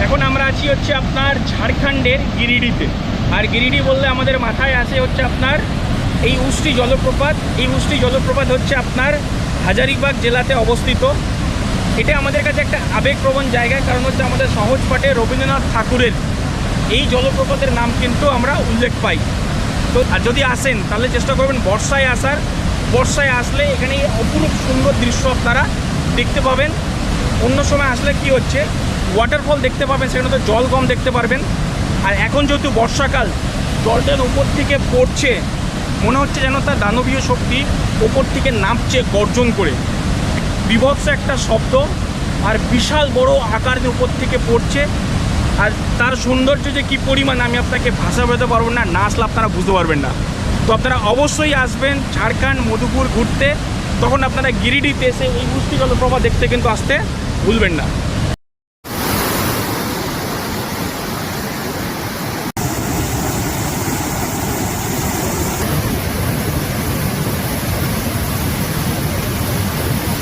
এখন আমরা আছি হচ্ছে আপনার ঝাড়খণ্ডের গিরিডিতে। আর গিরিডি বললে আমাদের মাথায় আসে হচ্ছে আপনার এই উষ্টি জলপ্রপাত। এই উষ্টি জলপ্রপাত হচ্ছে আপনার হাজারিবাগ জেলাতে অবস্থিত। এটা আমাদের কাছে একটা আবেগপ্রবণ জায়গা, কারণ হচ্ছে আমাদের সহজ পাঠে রবীন্দ্রনাথ ঠাকুরের এই জলপ্রপাতের নাম কিন্তু আমরা উল্লেখ পাই। তো আর যদি আসেন তাহলে চেষ্টা করবেন বর্ষায় আসার। বর্ষায় আসলে এখানে অপরূপ সুন্দর দৃশ্য আপনারা দেখতে পাবেন। অন্য সময় আসলে কি হচ্ছে, ওয়াটারফল দেখতে পাবেন, সেখানে তো জল কম দেখতে পারবেন। আর এখন যেহেতু বর্ষাকাল, জলটার উপর থেকে পড়ছে, মনে হচ্ছে যেন তার দানবীয় শক্তি ওপর থেকে নামছে গর্জন করে। বিভৎস একটা শব্দ, আর বিশাল বড় আকার উপর থেকে পড়ছে। আর তার সৌন্দর্য যে কী পরিমাণ আমি আপনাকে ভাষা বোঝাতে পারবো না, না আসলে আপনারা বুঝতে পারবেন না। তো আপনারা অবশ্যই আসবেন ঝাড়খণ্ড মধুপুর ঘুরতে, তখন আপনারা গিরিডিতে এসে এই উষ্টি জলপ্রপাত দেখতে কিন্তু আসতে ভুলবেন না।